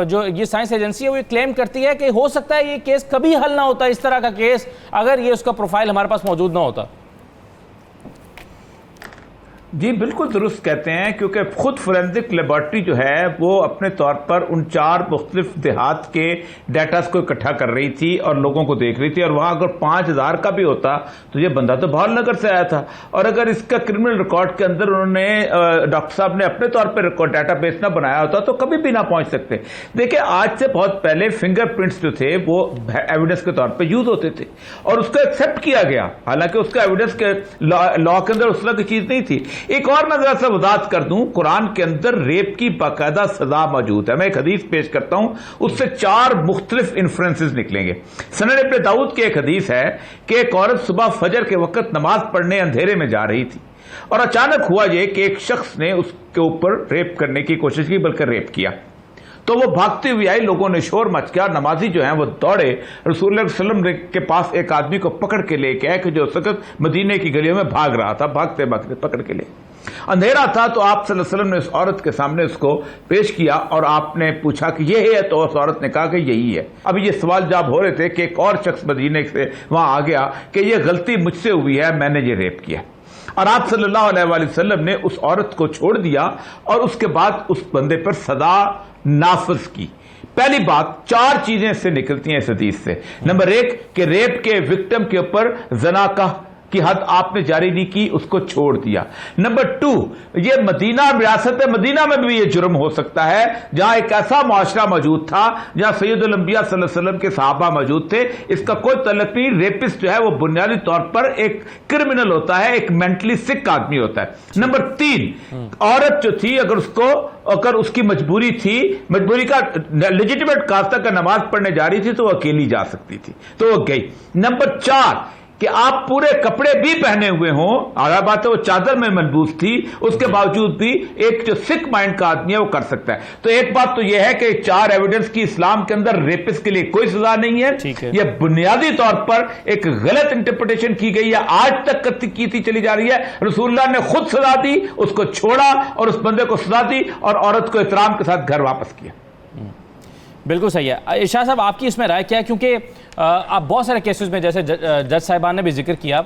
जो ये साइंस एजेंसी है वो ये क्लेम करती है कि हो सकता है ये केस कभी हल ना होता, इस तरह का केस, अगर ये उसका प्रोफाइल हमारे पास मौजूद ना होता। जी बिल्कुल दुरुस्त कहते हैं, क्योंकि खुद फोरेंसिक लेबॉर्ट्री जो है वो अपने तौर पर उन 4 मुख्तलिफ देहात के डाटास को इकट्ठा कर रही थी और लोगों को देख रही थी, और वहां अगर 5,000 का भी होता तो ये बंदा तो भावनगर से आया था, और अगर इसका क्रिमिनल रिकॉर्ड के अंदर उन्होंने डॉक्टर साहब ने अपने तौर पर डाटाबेस ना बनाया होता तो कभी भी ना पहुंच सकते। देखिए आज से बहुत पहले फिंगरप्रिंट्स जो थे वो एविडेंस के तौर पर यूज होते थे, और उसको एक्सेप्ट किया गया, हालांकि उसका एविडेंस के लॉ के अंदर उस तरह की चीज नहीं थी। एक और मैं जरा सा वजाहत कर दूं, कुरान के अंदर रेप की बाकायदा सजा मौजूद है। मैं एक हदीस पेश करता हूं, उससे 4 मुख्तलिफ इन्फ्रेंसेस निकलेंगे। सनद इब्न दाऊद की एक हदीस है कि एक औरत सुबह फजर के वक्त नमाज पढ़ने अंधेरे में जा रही थी, और अचानक हुआ यह कि एक शख्स ने उसके ऊपर रेप करने की कोशिश की, बल्कि रेप किया। तो वो भागती हुई आई, लोगों ने शोर मच गया, नमाजी जो है वो दौड़े, रसूल सल्लम के पास एक आदमी को पकड़ के लेके आए कि जो सख्त मदीने की गलियों में भाग रहा था, भागते भागते पकड़ के ले। अंधेरा था तो आप सल्लल्लाहु अलैहि वसल्लम ने उस औरत के सामने उसको पेश किया, और आपने पूछा कि ये है, तो उस औरत ने कहा कि यही है। अभी ये सवाल जवाब हो रहे थे कि एक और शख्स मदीने से वहां आ गया कि ये गलती मुझसे हुई है, मैंने ये रेप किया, और आप सल्लल्लाहु अलैहि वसल्लम ने उस औरत को छोड़ दिया और उसके बाद उस बंदे पर सदा नाफिज की। पहली बात, 4 चीजें इससे निकलती हैं इस हदीस से। नंबर 1 कि रेप के विक्टिम के ऊपर जना का की हद आपने जारी नहीं की, उसको छोड़ दिया। नंबर 2, ये मदीना रियासत मदीना में भी ये जुर्म हो सकता है जहां एक ऐसा मुआशरा मौजूद था जहां सैयदुल अंबिया सल्लल्लाहु अलैहि वसल्लम के सहाबा मौजूद थे। इसका कोई तल्लुक नहीं। रेपिस्ट जो है वो बुनियादी तौर पर एक क्रिमिनल होता है, एक मेंटली सिक आदमी होता है। नंबर 3, औरत जो थी अगर उसकी मजबूरी थी, मजबूरी का लेजिटिमेट काज था कि नमाज पढ़ने जा रही थी तो वो अकेली जा सकती थी, तो वो गई। नंबर 4 कि आप पूरे कपड़े भी पहने हुए हों, आला बात है वो चादर में मलबूस थी, उसके बावजूद भी एक जो सिक माइंड का आदमी है वो कर सकता है। तो एक बात तो यह है कि 4 एविडेंस की इस्लाम के अंदर रेपिस्ट के लिए कोई सजा नहीं है। यह बुनियादी तौर पर एक गलत इंटरप्रिटेशन की गई है, आज तक की थी चली जा रही है। रसूलुल्लाह ने खुद सजा दी, उसको छोड़ा और उस बंदे को सजा दी और औरत को एहतराम के साथ घर वापस किया। बिल्कुल सही है। इरशाद साहब आपकी इसमें राय क्या है? क्योंकि आप बहुत सारे केसेस में, जैसे जज साहिबान ने भी जिक्र किया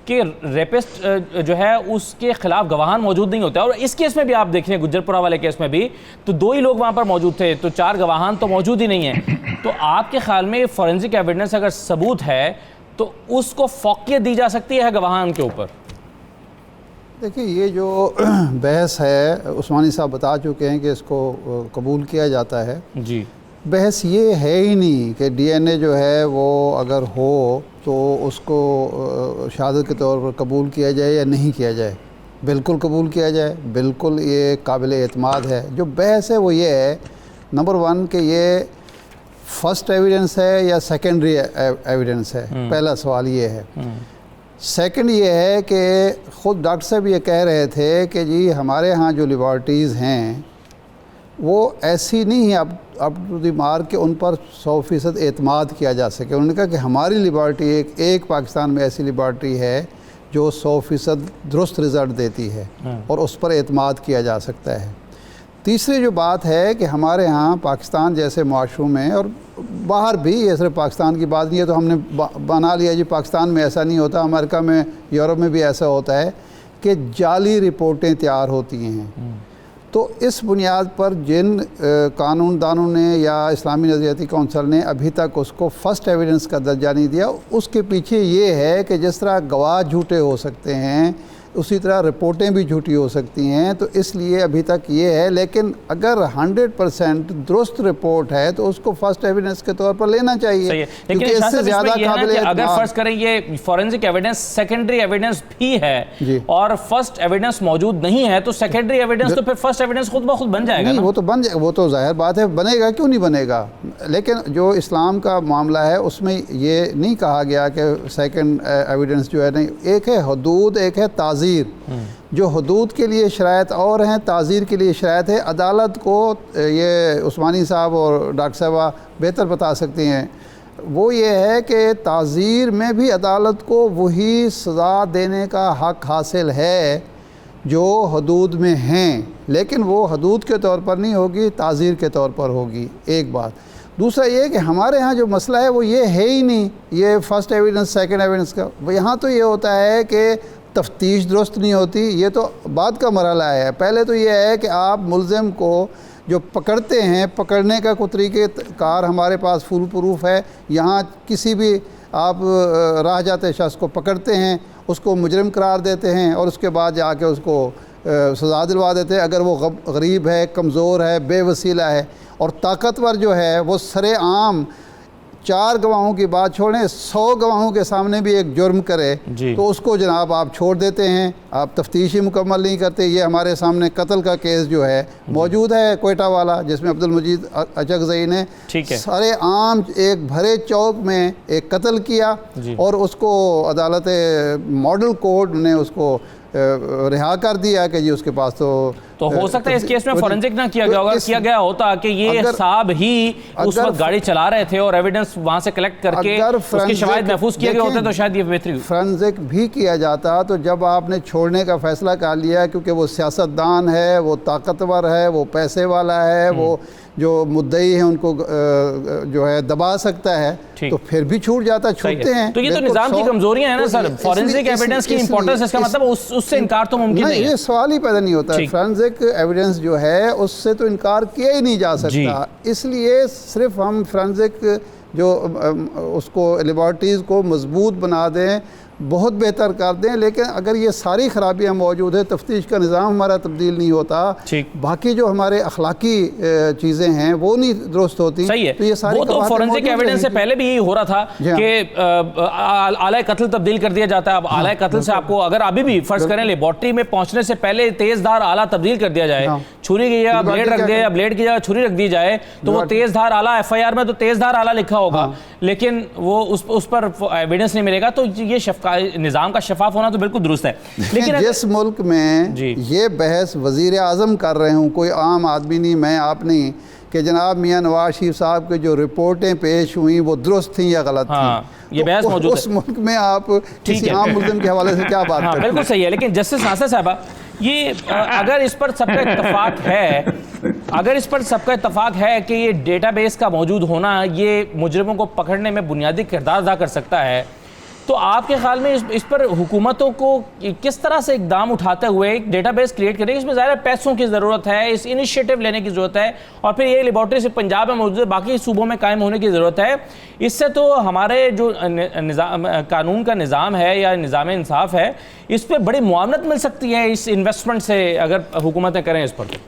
कि रेपिस्ट जो है उसके खिलाफ गवाहान मौजूद नहीं होते, और इस केस में भी आप देखें, गुज्जरपुरा वाले केस में भी तो 2 ही लोग वहाँ पर मौजूद थे, तो 4 गवाहान तो मौजूद ही नहीं है। तो आपके ख्याल में फॉरेंसिक एविडेंस अगर सबूत है तो उसको फौकियत दी जा सकती है गवाहान के ऊपर? देखिए, ये जो बहस है उस्मानी साहब बता चुके हैं कि इसको कबूल किया जाता है। जी, बहस ये है ही नहीं कि डीएनए जो है वो अगर हो तो उसको शहादत के तौर पर कबूल किया जाए या नहीं किया जाए। बिल्कुल कबूल किया जाए, बिल्कुल ये काबिल एतमाद है। जो बहस है वो ये है, नंबर 1 कि ये फर्स्ट एविडेंस है या सेकेंडरी एविडेंस है। पहला सवाल ये है। सेकंड ये है कि ख़ुद डॉक्टर साहब ये कह रहे थे कि जी हमारे यहाँ जो लेबॉर्ट्रीज़ हैं वो ऐसी नहीं है अप टू द मार्क कि उन पर 100% एतमाद किया जा सके। उन्होंने कहा कि हमारी लेबॉर्ट्री एक पाकिस्तान में ऐसी लेबॉर्ट्री है जो 100% दुरुस्त रिज़ल्ट देती है और उस पर एतमाद किया जा सकता है। तीसरी जो बात है कि हमारे यहाँ पाकिस्तान जैसे मुआशरों में और बाहर भी, ये सिर्फ पाकिस्तान की बात नहीं है तो हमने बना लिया जी पाकिस्तान में ऐसा नहीं होता, अमेरिका में, यूरोप में भी ऐसा होता है कि जाली रिपोर्टें तैयार होती हैं। तो इस बुनियाद पर जिन कानूनदानों ने या इस्लामी नज़रियाती कौंसल ने अभी तक उसको फर्स्ट एविडेंस का दर्जा नहीं दिया, उसके पीछे ये है कि जिस तरह गवाह झूठे हो सकते हैं उसी तरह रिपोर्टें भी झूठी हो सकती हैं, तो इसलिए अभी तक ये है। लेकिन अगर 100% दुरुस्त रिपोर्ट है तो उसको फर्स्ट एविडेंस के तौर पर लेना चाहिए, क्योंकि इससे ज़्यादा काबिल अगर फर्ज करें ये फॉरेंसिक एविडेंस सेकेंडरी एविडेंस भी है और फर्स्ट एविडेंस मौजूद नहीं है, तो सेकेंडरी एविडेंस तो फिर फर्स्ट एविडेंस खुद ब खुद बन जाएगा। नहीं, वो तो बन जाए, वो तो जाहिर बात है बनेगा, क्यों नहीं बनेगा। लेकिन जो इस्लाम का मामला है उसमें ये नहीं कहा गया कि सेकेंड एविडेंस जो है, नहीं, एक है हदूद, एक है ताज़ीर। जो हदूद के लिए शराइत और हैं, ताज़ीर के लिए शराइत है। अदालत को ये उस्मानी साहब और डॉक्टर साहबा बेहतर बता सकती हैं, वो ये है कि ताज़ीर में भी अदालत को वही सज़ा देने का हक़ हासिल है जो हदूद में हैं, लेकिन वो हदूद के तौर पर नहीं होगी, ताज़ीर के तौर पर होगी। एक बात। दूसरा ये कि हमारे यहाँ जो मसला है वो ये है ही नहीं, ये फर्स्ट एविडेंस सेकेंड एविडेंस का। यहाँ तो ये होता है कि तफ्तीश दुरुस्त नहीं होती, ये तो बाद का मरहला है। पहले तो ये है कि आप मुल्ज़िम को जो पकड़ते हैं, पकड़ने का कोई तरीक़ेकार हमारे पास फुल प्रूफ है। यहाँ किसी भी आप राह जाते शख्स को पकड़ते हैं, उसको मुजरिम करार देते हैं और उसके बाद जाके उसको सज़ा दिलवा देते हैं। अगर वो गरीब है, कमज़ोर है, बेवसीला है, और ताकतवर जो है वो सरेआम 4 गवाहों की बात छोड़ें, 100 गवाहों के सामने भी एक जुर्म करे तो उसको जनाब आप छोड़ देते हैं, आप तफ्तीश ही मुकम्मल नहीं करते। ये हमारे सामने कत्ल का केस जो है मौजूद है, कोयटा वाला, जिसमें अब्दुल मजीद अचकज़ई ने सारे आम एक भरे चौक में एक कत्ल किया और उसको अदालत मॉडल कोर्ट ने उसको रिहा कर दिया कि जी उसके पास तो हो सकता है इस केस में फॉरेंसिक ना किया गया होगा, किया गया होता कि ये साहब ही उस वक्त गाड़ी चला रहे थे और एविडेंस वहां से कलेक्ट करके उसकी शवाहिद महफूज किए गए होते तो शायद ये बेहतरी। फॉरेंसिक भी किया जाता तो जब आपने छोड़ने का फैसला कर लिया क्योंकि वो सियासतदान है, वो ताकतवर है, वो पैसे वाला है, वो जो मुद्दई है उनको जो है दबा सकता है, तो फिर भी छूट जाता, छूटते हैं। तो ये तो निजाम की कमजोरियां हैं ना सर, फॉरेंसिक एविडेंस की इंपॉर्टेंस, इसका मतलब उससे इनकार तो मुमकिन नहीं है। ये सवाल ही पैदा नहीं होता। फॉरेंसिक एविडेंस जो है उससे तो इनकार किया ही नहीं जा सकता। इसलिए सिर्फ हम फॉरेंसिक जो उसको लेबॉरेटरीज़ को मजबूत बना दें, बहुत बेहतर कर दें, लेकिन अगर ये सारी खराबियां मौजूद है, तफ्तीश का निज़ाम हमारा तब्दील नहीं होता, बाकी जो हमारे अखलाकी चीज़ें हैं वो नहीं दुरुस्त होती। सही है, तो ये सारी वो तो फॉरेंसिक एविडेंस से पहले भी यही हो रहा था कि आलाए कत्ल तब्दील कर दिया जाता है। अब आलाए कत्ल से आपको अगर अभी भी फर्ज करें लेबॉरेटरी में पहुंचने से पहले तेजधार आला तब्दील कर दिया जाए, छुरी की जगह ब्लेड रख दिया, ब्लेड की जगह छुरी रख दी जाए, तो वो तेजधार आला, FIR में तो तेजधार आला लिखा होगा, लेकिन वो उस पर एविडेंस नहीं मिलेगा। तो ये निज़ाम का शफाफ होना तो बिल्कुल दुरुस्त है। लेकिन जिस मुल्क में ये बहस वज़ीर आज़म कर रहे हूँ, कोई आम आदमी नहीं, मैं आप नहीं, कि जनाब मियाँ नवाज शरीफ साहब के जो रिपोर्टें पेश हुई वो दुरुस्त थी या गलत थी, ये बहस मौजूद है। उस मुल्क में आप किसी आम मुल्ज़िम के हवाले से क्या बात करते हैं? बिल्कुल सही है। लेकिन जस्टिस नासिर साहबा, ये अगर इस पर सबका इत्तफाक है, अगर इस पर सबका इत्तफाक है कि ये डेटाबेस का मौजूद होना ये मुजरिमों को पकड़ने में बुनियादी किरदार अदा कर सकता है, तो आपके ख्याल में इस पर हुकूमतों को किस तरह से इकदाम उठाते हुए एक डेटाबेस क्रिएट करें? इसमें ज़्यादा पैसों की ज़रूरत है, इस इनिशिएटिव लेने की ज़रूरत है, और फिर ये लेबॉर्ट्री सिर्फ पंजाब में मौजूद है, बाकी सूबों में कायम होने की ज़रूरत है। इससे तो हमारे जो कानून का निज़ाम है या निज़ाम इंसाफ है, इस पर बड़ी मुआवनत मिल सकती है इस इन्वेस्टमेंट से, अगर हुकूमतें करें इस पर।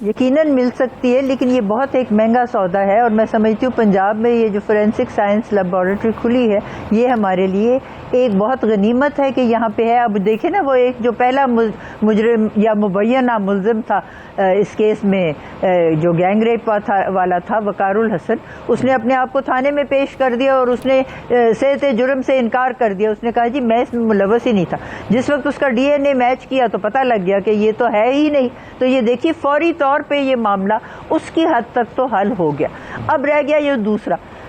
यकीनन मिल सकती है, लेकिन ये बहुत एक महंगा सौदा है। और मैं समझती हूँ पंजाब में ये जो फोरेंसिक साइंस लेबॉरेटरी खुली है, ये हमारे लिए एक बहुत गनीमत है कि यहाँ पे है। अब देखें ना, वो एक जो पहला मुजरिम या मुबैना मुल्ज़िम था इस केस में, जो गैंग रेप वाला था वकारुल हसन, उसने अपने आप को थाने में पेश कर दिया और उसने सेहत जुर्म से इनकार कर दिया। उसने कहा जी मैं इसमें मुलव्वस ही नहीं था। जिस वक्त उसका DNA मैच किया तो पता लग गया कि ये तो है ही नहीं। तो ये देखिए फौरी तौर पे ये मामला उसकी हद तक तो हल हो गया। अब रह गया ये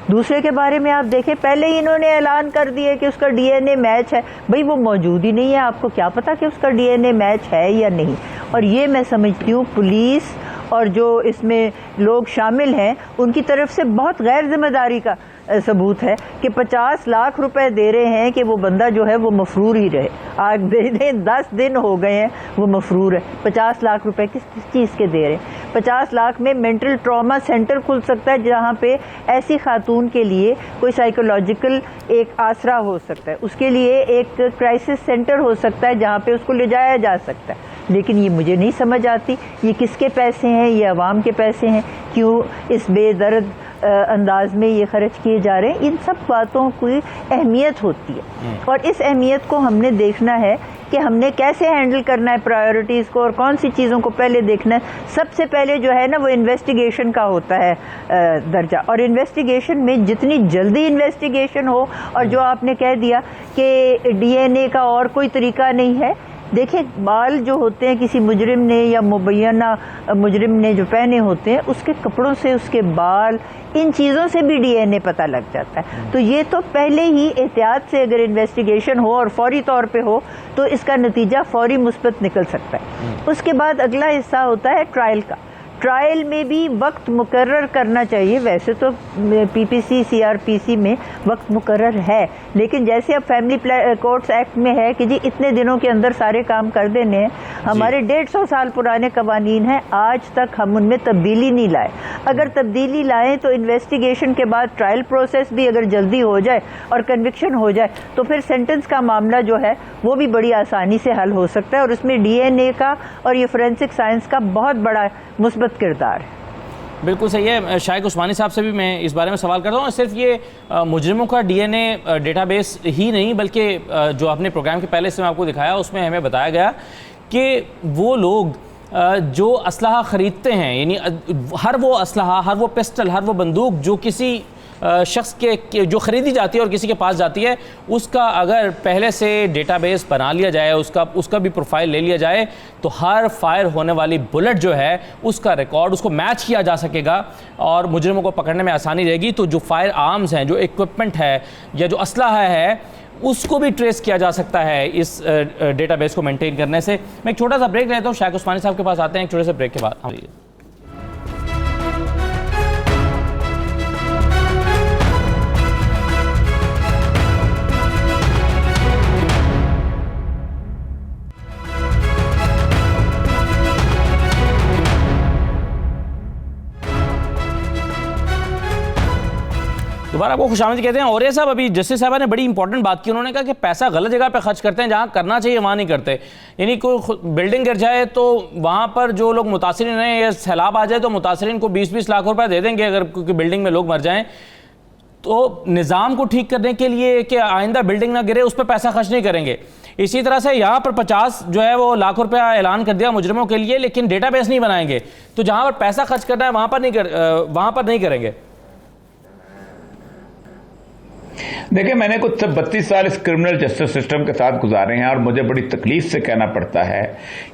दूसरे के बारे में आप देखें, पहले ही इन्होंने ऐलान कर दिया कि उसका DNA मैच है। भाई वो मौजूद ही नहीं है, आपको क्या पता कि उसका DNA मैच है या नहीं। और ये मैं समझती हूँ पुलिस और जो इसमें लोग शामिल हैं उनकी तरफ से बहुत गैर जिम्मेदारी का सबूत है कि 50 लाख रुपए दे रहे हैं कि वो बंदा जो है वो मफरूर ही रहे। आज 10 दिन हो गए हैं वो मफरूर है। 50 लाख रुपए किस चीज़ के दे रहे हैं? 50 लाख में मेंटल ट्रॉमा सेंटर खुल सकता है जहाँ पे ऐसी खातून के लिए कोई साइकोलॉजिकल एक आसरा हो सकता है, उसके लिए एक क्राइसिस सेंटर हो सकता है जहाँ पे उसको ले जाया जा सकता है। लेकिन ये मुझे नहीं समझ आती, ये किसके पैसे हैं, ये अवाम के पैसे हैं, क्यों इस बेदर्द अंदाज में ये खर्च किए जा रहे हैं? इन सब बातों की अहमियत होती है और इस अहमियत को हमने देखना है कि हमने कैसे हैंडल करना है प्रायोरिटीज़ को और कौन सी चीज़ों को पहले देखना है। सबसे पहले जो है ना वो इन्वेस्टिगेशन का होता है दर्जा, और इन्वेस्टिगेशन में जितनी जल्दी इन्वेस्टिगेशन हो, और जो आपने कह दिया कि डीएनए का और कोई तरीका नहीं है। देखिए, बाल जो होते हैं किसी मुजरिम ने या मुबैना मुजरिम ने जो पहने होते हैं, उसके कपड़ों से उसके बाल, इन चीज़ों से भी डीएनए पता लग जाता है। तो ये तो पहले ही एहतियात से अगर इन्वेस्टिगेशन हो और फौरी तौर पे हो तो इसका नतीजा फौरी मुस्बत निकल सकता है। उसके बाद अगला हिस्सा होता है ट्रायल का। ट्रायल में भी वक्त मुकर्रर करना चाहिए। वैसे तो पीपीसी सीआरपीसी में वक्त मुकर्रर है, लेकिन जैसे अब फैमिली कोर्ट्स एक्ट में है कि जी इतने दिनों के अंदर सारे काम कर देने हैं। हमारे 150 साल पुराने कवानीन हैं, आज तक हम उनमें तब्दीली नहीं लाए। अगर तब्दीली लाएं तो इन्वेस्टिगेशन के बाद ट्रायल प्रोसेस भी अगर जल्दी हो जाए और कन्विक्शन हो जाए तो फिर सेंटेंस का मामला जो है वो भी बड़ी आसानी से हल हो सकता है। और उसमें डीएनए का और ये फोरेंसिक साइंस का बहुत बड़ा मुस्बत किरदार है। बिल्कुल सही है। शाइक उस्मानी साहब से भी मैं इस बारे में सवाल करता हूँ। सिर्फ ये मुजरिमों का डीएनए डेटाबेस ही नहीं, बल्कि जो आपने प्रोग्राम के पहले से मैं आपको दिखाया उसमें हमें बताया गया कि वो लोग जो असलहा ख़रीदते हैं, यानी हर वो असलहा, हर वो पिस्टल, हर वो बंदूक जो किसी शख्स के जो ख़रीदी जाती है और किसी के पास जाती है, उसका अगर पहले से डेटाबेस बना लिया जाए, उसका भी प्रोफाइल ले लिया जाए, तो हर फायर होने वाली बुलेट जो है उसका रिकॉर्ड, उसको मैच किया जा सकेगा और मुजरिमों को पकड़ने में आसानी रहेगी। तो जो फायर आर्म्स हैं, जो इक्विपमेंट है या जो असलहा है, उसको भी ट्रेस किया जा सकता है इस डेटाबेस को मेंटेन करने से। मैं एक छोटा सा ब्रेक लेता हूँ, शाइक उस्मानी साहब के पास आते हैं एक छोटे से ब्रेक के बाद। दोबारा आपको खुशामद कहते हैं। और ये साहब, अभी जस्टिस साहबा ने बड़ी इंपॉर्टेंट बात की। उन्होंने कहा कि पैसा गलत जगह पे खर्च करते हैं, जहाँ करना चाहिए वहाँ नहीं करते। यानी कोई बिल्डिंग गिर जाए तो वहाँ पर जो लोग मुतासिरीन हैं, या सैलाब आ जाए तो मुतासिरीन को 20-20 लाख रुपए दे देंगे अगर क्योंकि बिल्डिंग में लोग मर जाएँ। तो निज़ाम को ठीक करने के लिए कि आइंदा बिल्डिंग ना गिरे, उस पर पैसा खर्च नहीं करेंगे। इसी तरह से यहाँ पर 50 जो है वो लाख रुपया ऐलान कर दिया मुजरिमों के लिए, लेकिन डेटाबेस नहीं बनाएंगे। तो जहाँ पर पैसा खर्च करना है वहाँ पर नहीं करेंगे। देखिए, मैंने कुछ 32 साल इस क्रिमिनल जस्टिस सिस्टम के साथ गुजारे हैं और मुझे बड़ी तकलीफ से कहना पड़ता है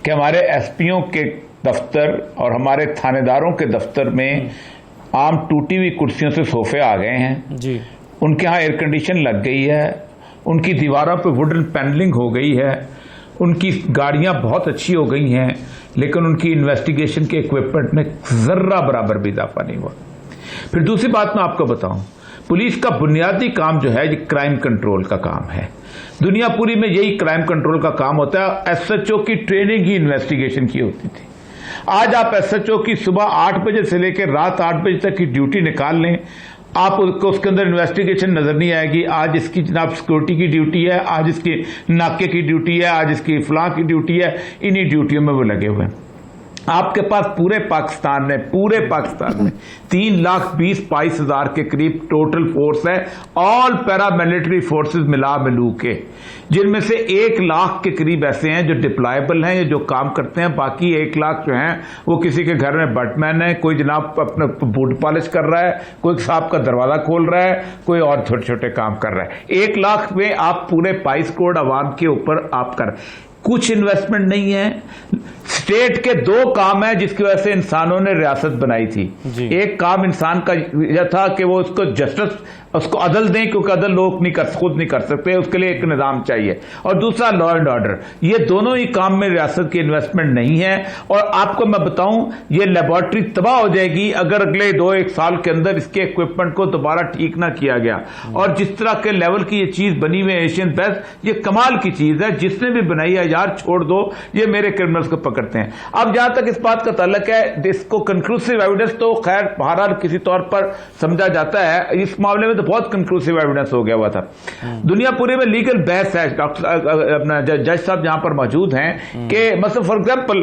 कि हमारे एसपीओ के दफ्तर और हमारे थानेदारों के दफ्तर में आम टूटी हुई कुर्सियों से सोफे आ गए हैं जी। उनके यहाँ एयर कंडीशन लग गई है, उनकी दीवारों पे वुडन पैनलिंग हो गई है, उनकी गाड़ियां बहुत अच्छी हो गई हैं, लेकिन उनकी इन्वेस्टिगेशन के इक्विपमेंट में जर्रा बराबर भी इजाफा नहीं हुआ। फिर दूसरी बात मैं आपको बताऊं, पुलिस का बुनियादी काम जो है ये क्राइम कंट्रोल का काम है। दुनिया पूरी में यही क्राइम कंट्रोल का काम होता है। एसएचओ की ट्रेनिंग ही इन्वेस्टिगेशन की होती थी। आज आप एसएचओ की सुबह 8 बजे से लेकर रात 8 बजे तक की ड्यूटी निकाल लें, आपको उसके अंदर इन्वेस्टिगेशन नजर नहीं आएगी। आज इसकी जनाब सिक्योरिटी की ड्यूटी है, आज इसकी नाके की ड्यूटी है, आज इसकी फलां की ड्यूटी है। इन्हीं ड्यूटियों में वो लगे हुए हैं। आपके पास पूरे पाकिस्तान में 3,20,22,000 के करीब टोटल फोर्स है, ऑल पैरामिलिट्री फोर्सेस मिलू के, जिनमें से 1 लाख के करीब ऐसे हैं जो डिप्लॉयबल हैं, जो काम करते हैं। बाकी 1 लाख जो हैं वो किसी के घर में बटमैन है, कोई जनाब अपना बूट पॉलिश कर रहा है, कोई साहब का दरवाजा खोल रहा है, कोई और छोटे छोटे काम कर रहा है। 1 लाख में आप पूरे 22 करोड़ आवाम के ऊपर आप कर, कुछ इन्वेस्टमेंट नहीं है। स्टेट के दो काम है जिसकी वजह से इंसानों ने रियासत बनाई थी। एक काम इंसान का यह था कि वो उसको जस्टिस, उसको अदल दें, क्योंकि अदल लोग खुद नहीं कर सकते, उसके लिए एक निजाम चाहिए, और दूसरा लॉ एंड ऑर्डर। ये दोनों ही काम में रियासत की इन्वेस्टमेंट नहीं है। और आपको मैं बताऊं, ये लेबॉर्ट्री तबाह हो जाएगी अगर अगले 2-1 साल के अंदर इसके इक्विपमेंट को दोबारा ठीक ना किया गया। और जिस तरह के लेवल की ये चीज बनी हुई है एशियन बेस्ट, ये कमाल की चीज है, जिसने भी बनाई है यार छोड़ दो, ये मेरे क्रिमिनल्स को पकड़ते हैं। अब जहां तक इस बात का ताल्लुक है, इसको कंक्लूसिव एविडेंस तो खैर बहरहाल किसी तौर पर समझा जाता है, इस मामले में तो बहुत कंक्लूसिव एविडेंस हो गया हुआ था। दुनिया पूरे में लीगल बहस है, डॉक्टर अपना जज साहब जहां पर मौजूद हैं, कि मतलब फॉर एग्जांपल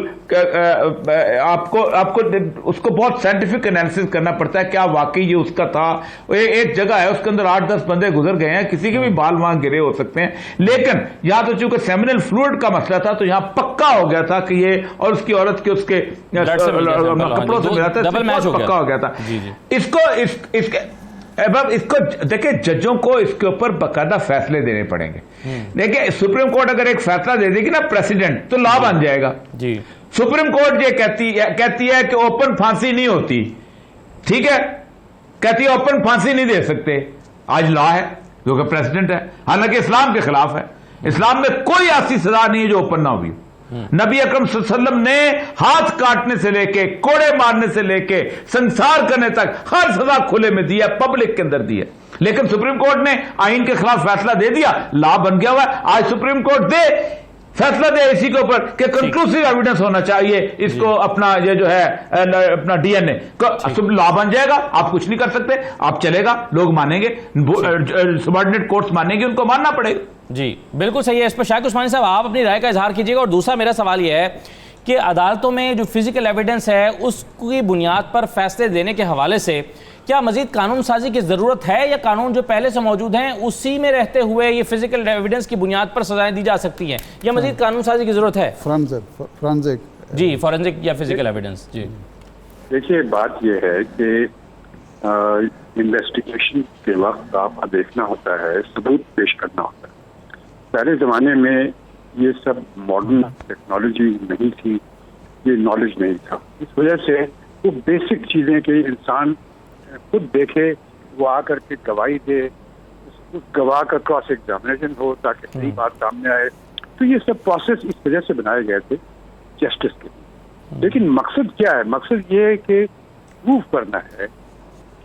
आपको उसको बहुत साइंटिफिक एनालिसिस करना पड़ता है, क्या वाकई ये उसका था। एक जगह है उसके अंदर 8-10 बंदे गुजर गए हैं, किसी के भी बाल वहां गिरे हो सकते हैं, लेकिन यहां तो चूंकि सेमिनल फ्लूइड का मसला था तो यहां पक्का हो गया था कि ये, और उसकी औरत के उसके कपड़ों से मिला था, पक्का हो गया था। इसको देखिए, जजों को इसके ऊपर बाकायदा फैसले देने पड़ेंगे। देखिए, सुप्रीम कोर्ट अगर एक फैसला दे देगी ना प्रेसिडेंट, तो लॉ बन जाएगा। सुप्रीम कोर्ट ये कहती है कि ओपन फांसी नहीं होती, ठीक है, कहती है ओपन फांसी नहीं दे सकते, आज लॉ है क्योंकि प्रेसिडेंट है, हालांकि इस्लाम के खिलाफ है। इस्लाम में कोई ऐसी सजा नहीं है जो ओपन ना हुई। नबी अकरम सल्लल्लाहु अलैहि वसल्लम ने हाथ काटने से लेके, कोड़े मारने से लेके, संसार करने तक हर सजा खुले में दी है, पब्लिक के अंदर दी है। लेकिन सुप्रीम कोर्ट ने आइन के खिलाफ फैसला दे दिया, लॉ बन गया हुआ है। आज सुप्रीम कोर्ट फैसला दे इसी के ऊपर कि कंक्लूसिव एविडेंस होना चाहिए, इसको अपना ये जो है अपना डीएनए लॉ बन जाएगा। आप कुछ नहीं कर सकते, आप चलेगा, लोग मानेंगे, सबऑर्डिनेट कोर्ट्स मानेंगे, उनको मानना पड़ेगा। जी बिल्कुल सही है। इस पर शायद उस्मानी साहब आप अपनी राय का इजहार कीजिएगा। और दूसरा मेरा सवाल यह है कि अदालतों में जो फिजिकल एविडेंस है उसकी बुनियाद पर फैसले देने के हवाले से क्या मजीद कानून साजी की जरूरत है, या कानून जो पहले से मौजूद हैं उसी में रहते हुए ये फिजिकल एविडेंस की बुनियाद पर सजाएं दी जा सकती हैं, या मजीद कानून साजी की जरूरत है? फॉरेंसिक जी, फॉरेंसिक या फिजिकल एविडेंस। जी देखिए, बात यह है कि इन्वेस्टिगेशन के वक्त आपको देखना होता है, सबूत पेश करना होता है। पहले ज़माने में ये सब मॉडर्न टेक्नोलॉजी नहीं थी, ये नॉलेज नहीं था, इस वजह से वो बेसिक चीज़ें कि इंसान खुद देखे, वो आकर के गवाही दे, उस गवाह का क्रॉस एग्जामिनेशन हो ताकि सही बात सामने आए। तो ये सब प्रोसेस इस वजह से बनाए गए थे जस्टिस के लिए। लेकिन मकसद क्या है? मकसद ये है कि प्रूव करना है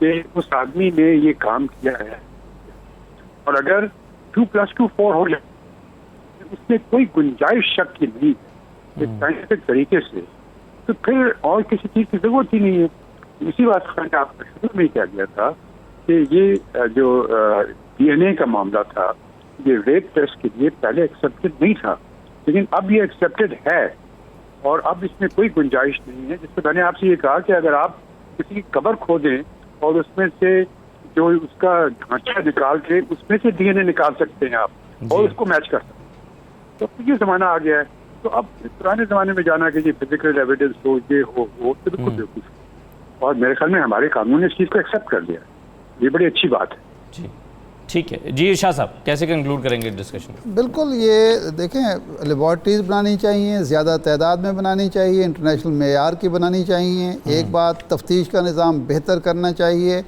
कि उस आदमी ने ये काम किया है, और अगर 2+2 4 हो जाए, उसमें कोई गुंजाइश शक की नहीं है साइंटिफिक तरीके से, तो फिर और किसी चीज की जरूरत ही नहीं है। इसी बात का आपने शुरू में क्या किया था कि ये जो डीएनए का मामला था, ये रेप टेस्ट के लिए पहले एक्सेप्टेड नहीं था, लेकिन अब ये एक्सेप्टेड है, और अब इसमें कोई गुंजाइश नहीं है। जिससे मैंने आपसे ये कहा कि अगर आप किसी की कब्र खोदें और उसमें से जो उसका ढांचा निकाल के उसमें से डीएनए निकाल सकते हैं आप, और उसको मैच कर सकते हैं। तो ये जमाना आ गया है। तो अब पुराने जमाने में जाना कि ये फिजिकल एविडेंस हो, ये हो, वो तो बिल्कुल बेवकूफ। और मेरे ख्याल में हमारे कानून ने इस चीज़ को एक्सेप्ट कर लिया, ये बड़ी अच्छी बात है। जी ठीक है। जी शाह साहब, कैसे कंक्लूड करेंगे डिस्कशन? बिल्कुल, ये देखें, लेबॉर्ट्रीज़ बनानी चाहिए, ज़्यादा तादाद में बनानी चाहिए, इंटरनेशनल मेयार की बनानी चाहिए। एक बात, तफ्तीश का निज़ाम बेहतर करना चाहिए,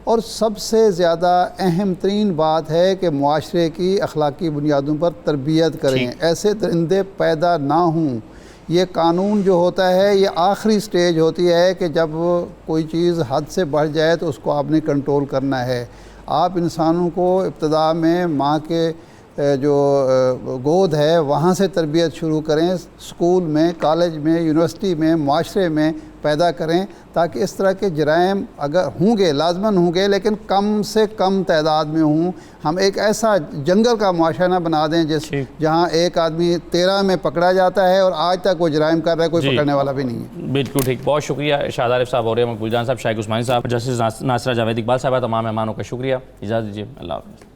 और सबसे ज़्यादा अहम तरीन बात है कि मुआशरे की अखलाकी बुनियादों पर तरबियत करें, ऐसे दरिंदे पैदा ना हों। ये कानून जो होता है, ये आखिरी स्टेज होती है कि जब कोई चीज़ हद से बढ़ जाए तो उसको आपने कंट्रोल करना है। आप इंसानों को इब्तदा में माँ के जो गोद है वहाँ से तरबियत शुरू करें, स्कूल में, कॉलेज में, यूनिवर्सिटी में, माशरे में पैदा करें, ताकि इस तरह के जराइम अगर होंगे, लाजमन होंगे, लेकिन कम से कम तादाद में हों। हम एक ऐसा जंगल का मुआशरा ना बना दें जहाँ एक आदमी 13 में पकड़ा जाता है और आज तक वो जराइम कर रहा है, कोई पकड़ने वाला भी नहीं है। बिल्कुल ठीक, बहुत शुक्रिया शाहद आरिफ साहब, और मकबूल जान साहब, शाइख उस्मानी साहब, जस्टिस नासरा जावेद इकबाल साहब, तमाम मेहमानों का शुक्रिया। इजाज़त दीजिए, अल्लाह हाफ़िज़।